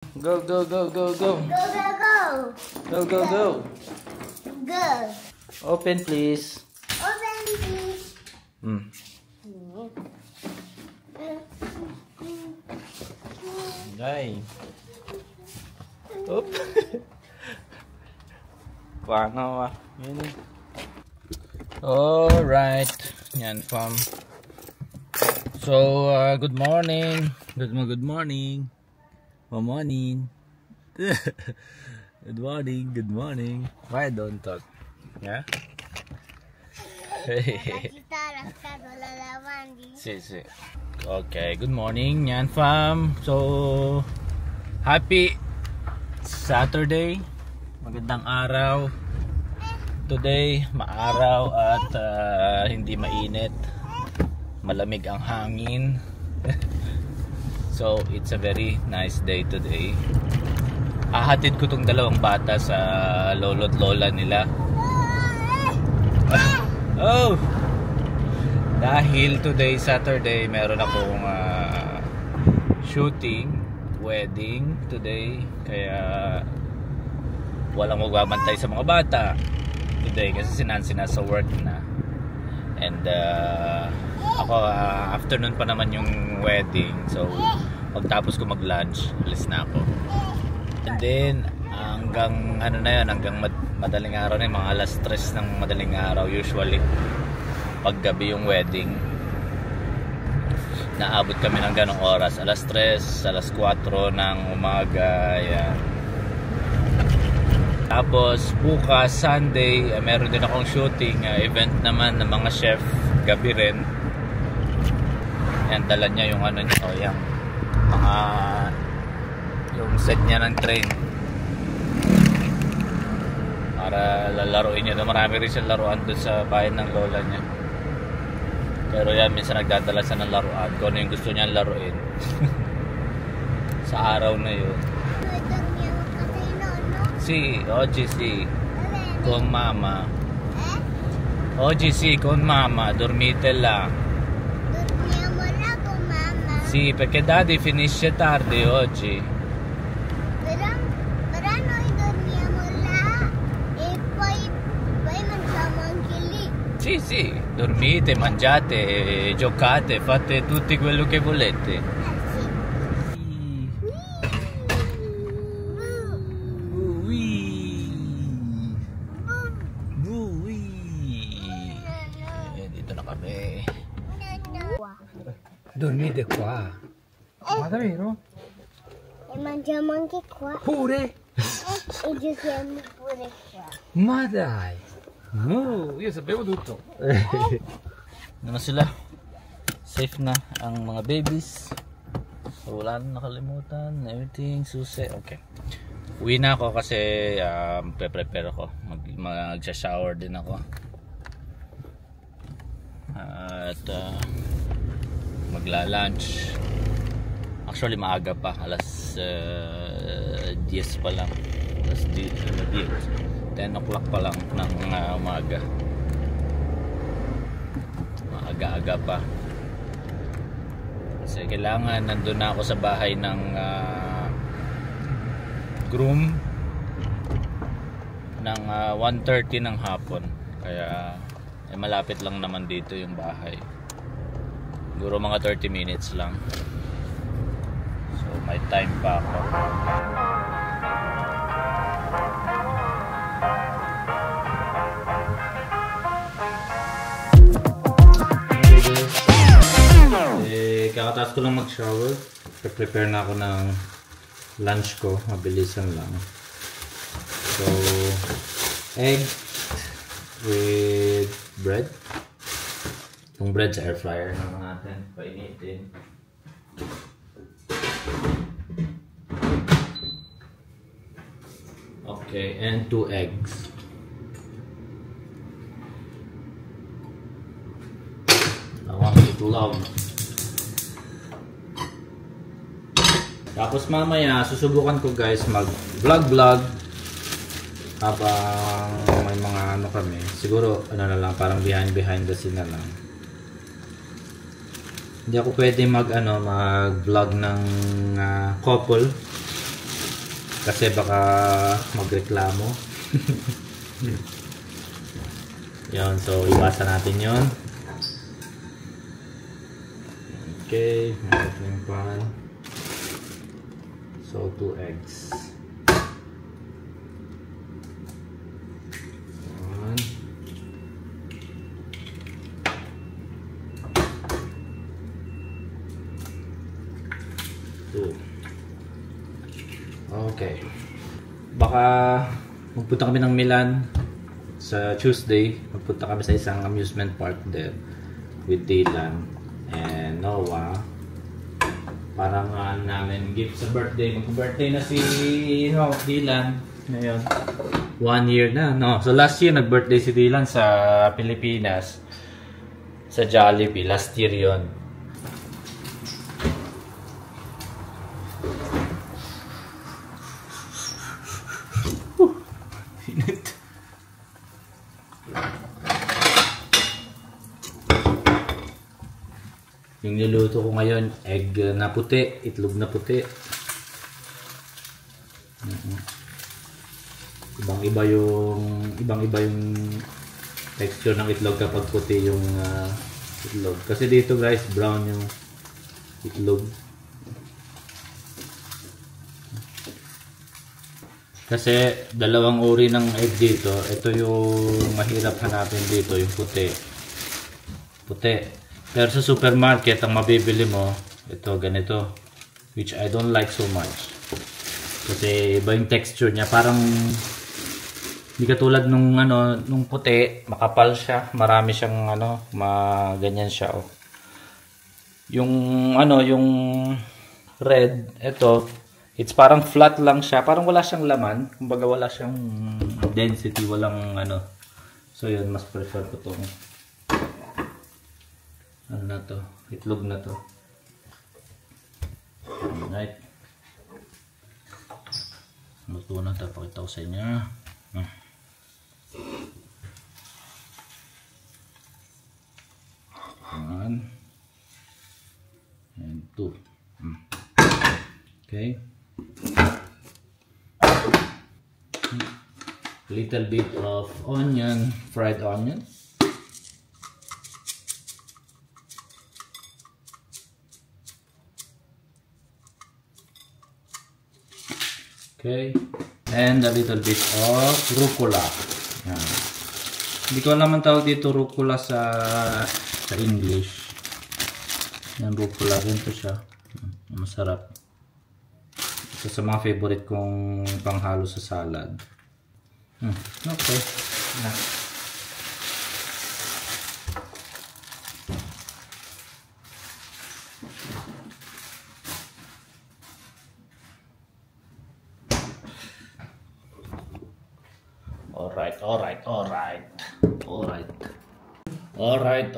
Go, go, go, go, go. Go, go, go. Go, go, go. Go. Open, please. Open, please. Ay. Oop. Paano ah. Alright. Yan, fam. So, good morning. Good morning. Good morning. Good morning. Good morning. Why don't talk? Yeah? Si. Okay, good morning. Yan, fam. So, happy Saturday. Magandang araw. Today, maaraw at hindi mainit. Malamig ang hangin. So, it's a very nice day today. Ahatid ko tong dalawang bata sa lolo't lola nila. Oh! Dahil today, Saturday, meron akong shooting, wedding today. Kaya walang magbabantay sa mga bata today kasi sinasa work na. And ako, afternoon pa naman yung wedding. So, pagtapos ko mag-lunch, alis na ako. And then, hanggang ano na yun, hanggang madaling araw na yun, mga alas 3 ng madaling araw usually. Paggabi yung wedding, naabot kami ng ganong oras. Alas 3, alas 4 ng umaga. Yan. Tapos, bukas, Sunday, meron din akong shooting. Event naman ng mga chef. Gabi rin. Yan, dala niya yung ano niya, yung mga yung set niya ng train para lalaruin niya. Marami rin siya laruan doon sa bahay ng lola niya, pero yan, minsan nagdadala siya ng laruan kung ano yung gusto niya laruin. Sa araw na yun. Oggi sì, con mamma. Oggi sì, con mamma, dormite là. Dormiamo là con mamma. Sì, perché Daddy finisce tardi oggi. Però noi dormiamo là e poi mangiamo anche lì. Sì, dormite, mangiate, giocate, fate tutto quello che volete. Sì. Dito na kami. Dormite qua? Ma davvero? E mangiamo anche qua. Pure? E giochiamo pure qua. Ma dai! No, io sapevo tutto. Ano na sila? Safe na ang mga babies. So, wala na nakalimutan. Everything, susi. Okay. Uwi na ako kasi prepare ako. Mag-shower din ako. At magla-lunch. Actually, maaga pa. Alas 10 pa lang. Alas 10 o'clock pa lang ng umaga. Maaga-aga pa. Kasi kailangan nandun na ako sa bahay ng groom ng 1:30 ng hapon. Kaya malapit lang naman dito yung bahay. Siguro mga 30 minutes lang. So may time pa ako. Kakataas ko lang mag-shower. Prepare na ako ng lunch ko. Mabilisan lang. So, egg with bread. Yung bread sa air fryer naman natin. Painitin. Okay, and 2 eggs. I want it love. Tapos mamaya susubukan ko guys mag vlog habang may mga ano kami. Siguro ano na lang, parang behind the scene na lang. Hindi ako pwede mag vlog ng couple Kasi baka magreklamo. Yun, so iwasan natin yun. Okay, yung pan. So 2 eggs. Okay. Baka magpunta kami ng Milan sa Tuesday. Magpunta kami sa isang amusement park there with Dylan and Noah. Parang namin gift sa birthday. Mag-birthday na si Dylan. Ngayon, 1 year na. No? So last year nag-birthday si Dylan sa Pilipinas. Sa Jollibee. Last year yon. Yung niluto ko ngayon, egg na puti, itlog na puti. Ibang-iba yung texture ng itlog kapag puti yung itlog. Kasi dito guys, brown yung itlog. Kasi dalawang uri ng egg dito. Ito yung mahirap hanapin dito, yung puti. Puti. Pero sa supermarket, ang mabibili mo, ito, ganito. Which I don't like so much. Kasi iba yung texture niya. Parang, hindi katulad nung, nung puti, makapal siya. Marami siyang, ganyan siya, oh. Yung, yung red, ito, it's parang flat lang siya. Parang wala siyang laman. Kumbaga wala siyang density, walang, So, yun, mas prefer ko itong, na to, itlog na to. Alright. Luto na ito. Pakita ko sa inyo. 1 and 2. Okay. Little bit of onion, fried onion. Okay, and a little bit of rucola. Yan. Hindi ko alam ang tawag dito rucola sa English. Yan, rucola rin to siya. Masarap. Ito sa mga favorite kong panghalo sa salad. Okay. Yan.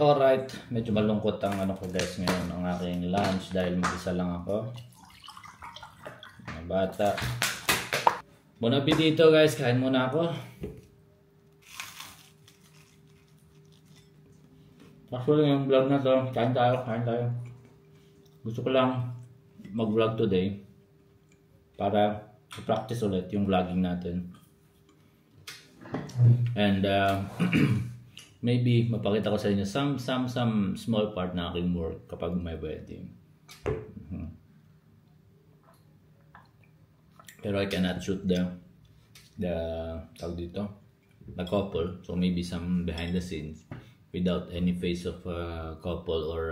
Alright. Medyo malungkot ang ko guys ngayon, ang aking lunch dahil mag-isa lang ako. Mga bata. Bon appetito guys, kain muna ako. Actually yung vlog na to, kain tayo. Gusto ko lang mag-vlog today para practice ulit yung vlogging natin. And maybe mapakita ko sa inyo some small part na aking work kapag may wedding. Pero I cannot shoot the couple, so maybe some behind the scenes without any face of couple or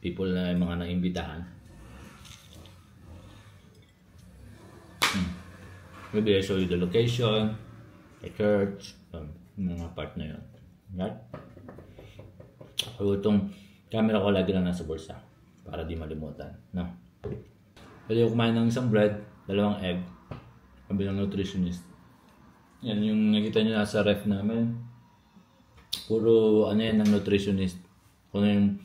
people na mga naimbitahan. Maybe I show you the location, the church, mga part na yun. Right? So itong camera ko lagi lang nasa bulsa para di malimutan. No? Pwede ko kumain ng isang bread, 2 egg, kabilang nutritionist. Yan yung nakita nyo nasa ref namin. Puro yan ng nutritionist. Kung yung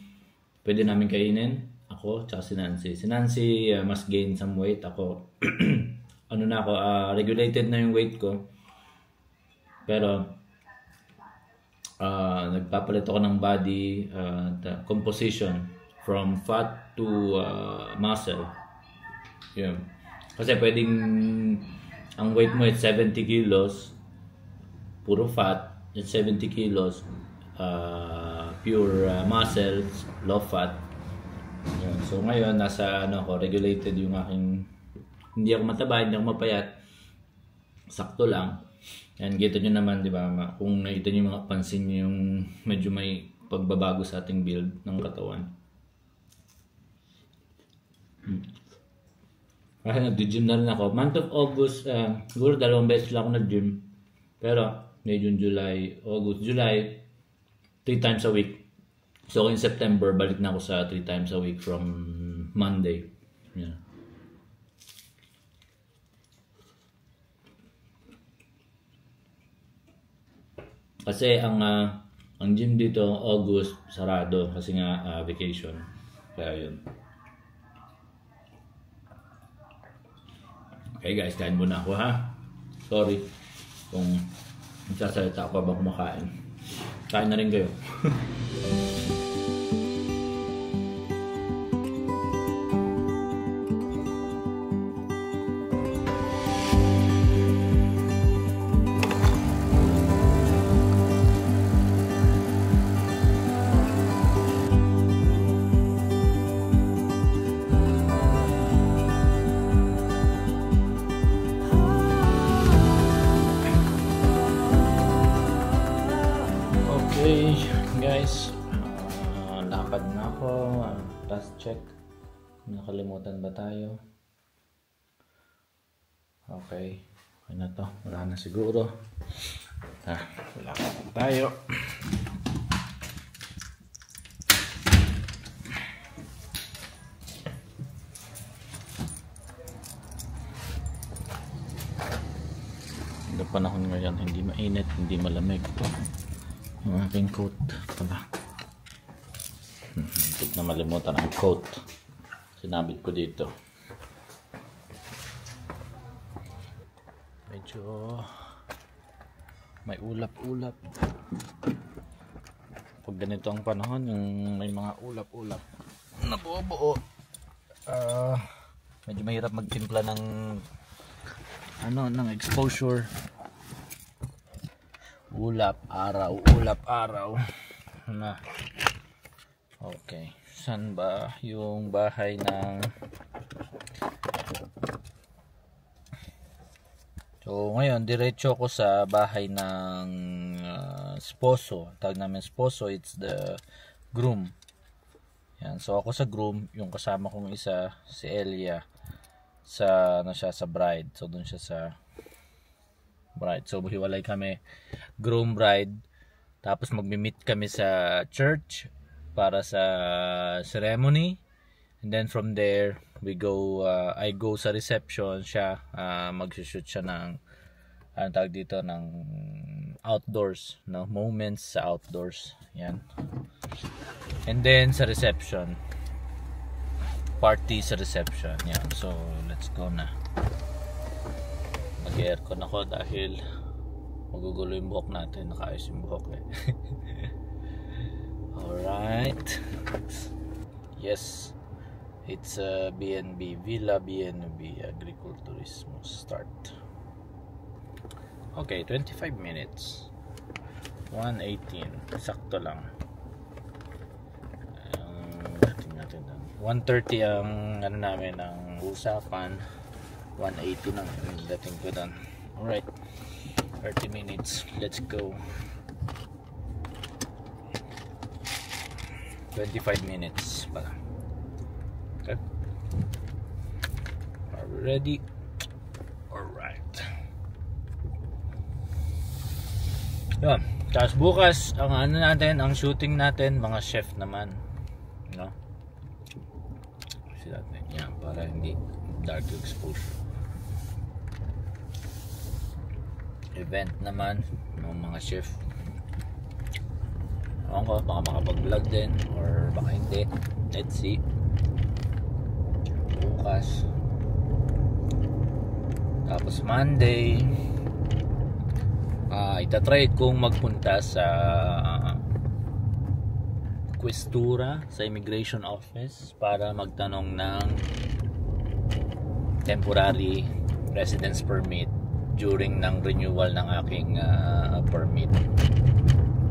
pwede namin kainin, ako tsaka si Nancy. Si Nancy must gain some weight. Ako regulated na yung weight ko. Pero nagpapalit ako ng body composition from fat to muscle. Yeah. Kasi pwedeng ang weight mo is 70 kilos, puro fat, at 70 kilos, pure muscles, low fat. Yun. So ngayon, nasa regulated yung aking, hindi ako mataba, hindi ako mapayat, sakto lang. And kita nyo naman, di ba, kung nakita nyo mga pansin nyo yung medyo may pagbabago sa ating build ng katawan. Kasi nag-gym na rin ako. Month of August, siguro 2 beses lang ako nag-gym. Pero, May, June, July, August, July, 3 times a week. So, in September, balik na ako sa 3 times a week from Monday. Yeah. Kasi ang gym dito August sarado kasi nga vacation. Kaya yun. Okay guys, kain muna ako ha. Sorry kung nagsasalita ako habang kumakain. Kain na rin kayo. Okay guys, lakad na ako, last check, nakalimutan ba tayo? Okay na to, wala na siguro. Lakad na tayo. Ang panahon ngayon, hindi mainit, hindi malamig. Yung aking coat pala. Hindi na malimutan ang coat. Sinabit ko dito. Medyo may ulap-ulap. Pag ganito ang panahon, yung may mga ulap-ulap na buo-buo, medyo mahirap magtimpla ng ng exposure. Ulap araw na. Okay, saan ba yung bahay ng so ngayon diretso ko sa bahay ng sposo. Tawag namin sposo, it's the groom. Yan, so ako sa groom, yung kasama kong isa si Elia sa siya sa bride. So doon siya sa bride. So hiwalay kami, groom, bride. Tapos magmi-meet kami sa church para sa ceremony. And then from there, we go, I go sa reception, siya mag-shoot siya ng tawag dito ng outdoors, no, moments sa outdoors. Yan. And then sa reception, party sa reception. Yan. So let's go na. Mag-aircon ako dahil magugulo yung buhok natin. Nakaayos yung buhok eh. Alright. Yes. It's a BNB, Villa BNB Agriculturismo start. Okay, 25 minutes. 1:18. Sakto lang. Dating natin doon. 1:30 ang namin ang usapan. 1:80 lang yung dating ko doon. Alright, 30 minutes, let's go. 25 minutes pala. Okay, are we ready? Alright. Yan, tapos bukas ang natin, ang shooting natin, mga chef naman, no? Kasi natin yan para hindi dark exposure. Event naman ng mga chef. Ako baka makapag-vlog din or baka hindi. Let's see. Bukas. Tapos Monday, itatry kong magpunta sa Questura, sa immigration office para magtanong ng temporary residence permit during ng renewal ng aking permit.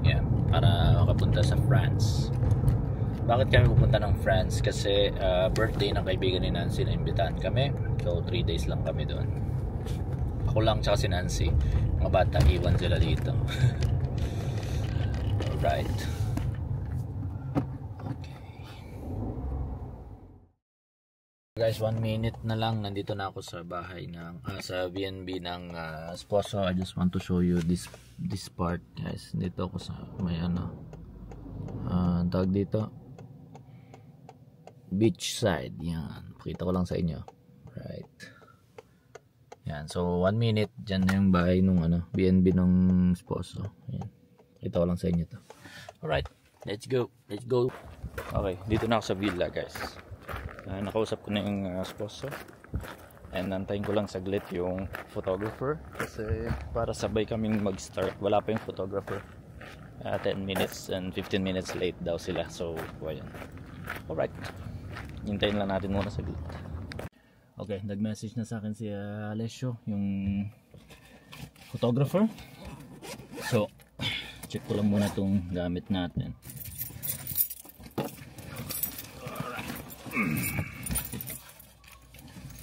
Yeah, para makapunta sa France. Bakit kami pupunta ng France? Kasi birthday ng kaibigan ni Nancy na imbitahan kami. So 3 days lang kami doon. Ako lang tsaka si Nancy. Mga bata, iwan sila dito. Alright. Okay. Guys, 1 minute na lang. Nandito na ako sa bahay ng sa B&B ng sposo. I just want to show you this part, guys. Dito ako sa may tawag dito, beach side. Yan, pakita ko lang sa inyo. Right. Yan, so 1 minute. Diyan na yung bahay nung B&B ng sposo. Yan, pakita ko lang sa inyo to. Alright, let's go. Okay, dito na ako sa villa, guys. Nakausap ko na yung sposo. And nantayin ko lang saglit yung photographer. Kasi para sabay kaming mag-start. Wala pa yung photographer. 10 minutes and 15 minutes late daw sila. So, ayan. Alright. Hintayin lang natin muna saglit. Okay, nag-message na sa akin si Alessio, yung photographer. So, check ko lang muna itong gamit natin.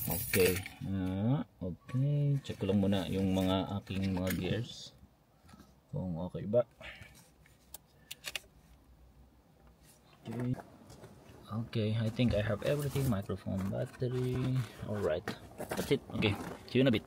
Okay. Okay, check ko lang muna yung mga aking mga gears. Kung okay ba. Okay. Okay, I think I have everything. Microphone, battery. Alright, that's it. Okay, see you in a bit.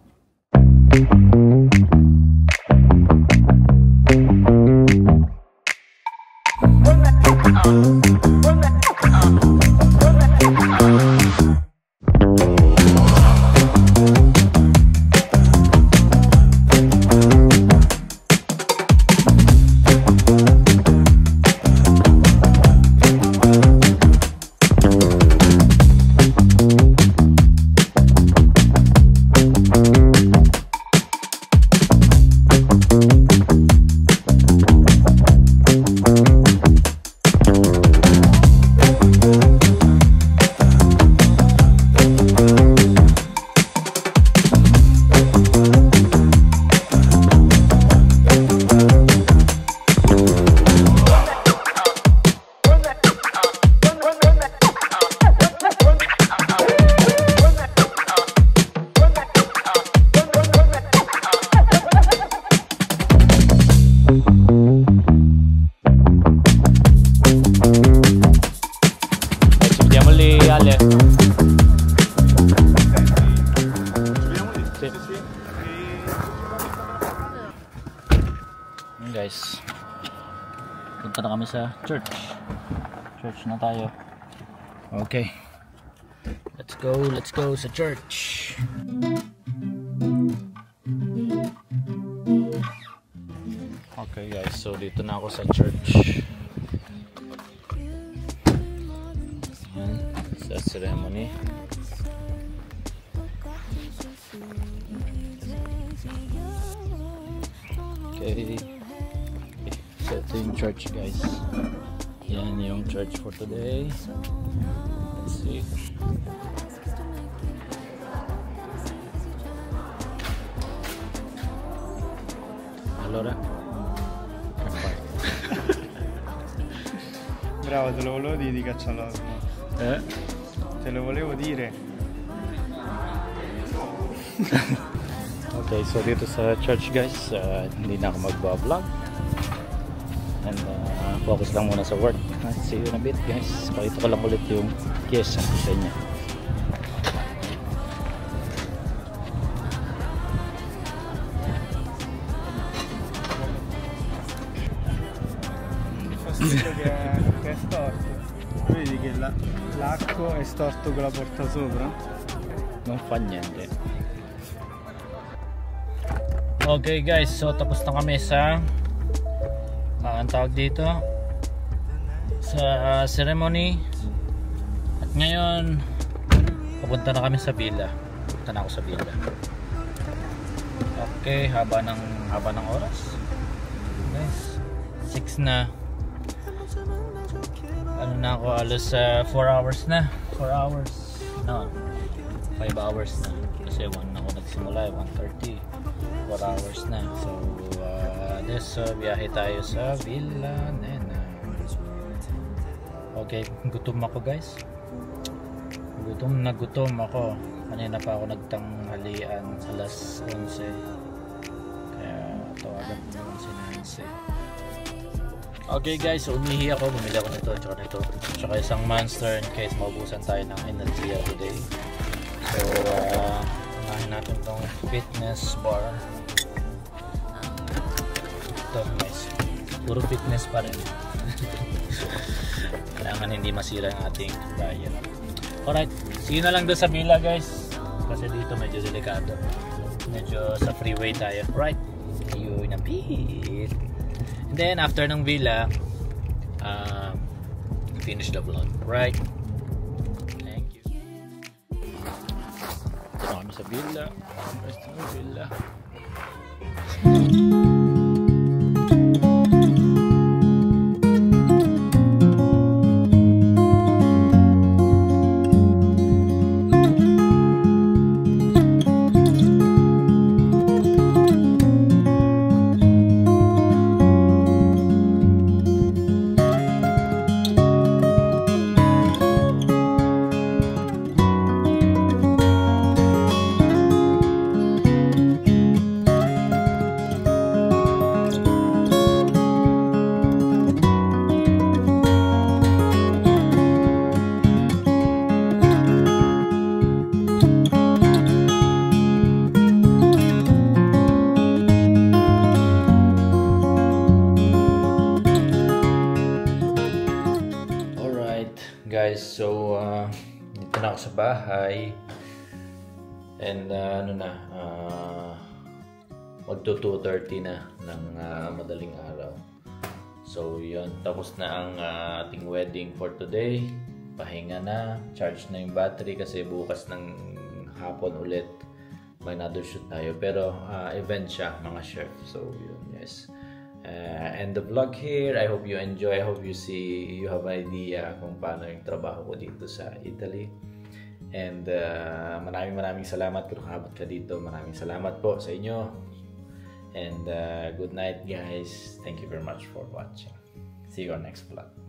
Guys, punta na kami sa church na tayo. Okay, let's go sa church. Okay guys, so dito na ako sa church. Yan, sa ceremony. Okay, so ito yung church, guys. Yan yung church for today. Let's see. Allora bravo, te lo volevo dire di cacciarlo. Te lo volevo dire. Okay, so dito sa church, guys, hindi na ako mag-vlog and focus lang muna sa work. See you in a bit, guys. Pakita ko lang ulit yung keys sa inyo. Che è storto. Vedi che l'acqua è storto con la porta sopra? Non fa niente. Okay guys, so tapos na kami sa ang tawag dito sa ceremony. At ngayon pupunta na kami sa villa. Punta na ako sa villa. Okay, haba ng oras. Guys, 6 na. Ano na ako, alos 4 hours na. 4 hours. No, 5 hours na. kasi 1 ako nagsimula, 1:30, 4 hours na. So biyahe tayo sa Villa Nena. Okay, gutom ako guys. Gutom ako. Kanina pa ako nagtanghalian, alas 11. Kaya tawagan ko naman si Nancy. Okay guys, so umihi ako. Bumili ako nito, tsaka isang Monster in case maubusan tayo ng energy today. So, unahin natin tong fitness bar. Ito guys, puro fitness pa rin. Kailangan hindi masira ang ating diet. Alright, see you na lang doon sa Villa guys. Kasi dito medyo delikado. Medyo sa freeway tayo. Alright, see you in a bit. And then after ng Villa, finish the vlog. Right? Thank you. Ito na kami sa Villa. Rest ng Villa. Guys, so dito na ako sa bahay and magto 2:30 na ng madaling araw. So yun, tapos na ang ating wedding for today. Pahinga na, charge na yung battery kasi bukas ng hapon ulit may another shoot tayo, pero event siya, mga chef. So yun guys, end the vlog here. I hope you enjoy. I hope you have an idea kung paano yung trabaho ko dito sa Italy. And maraming salamat kung nakabot ka dito. Maraming salamat po sa inyo. And good night guys. Thank you very much for watching. See you on next vlog.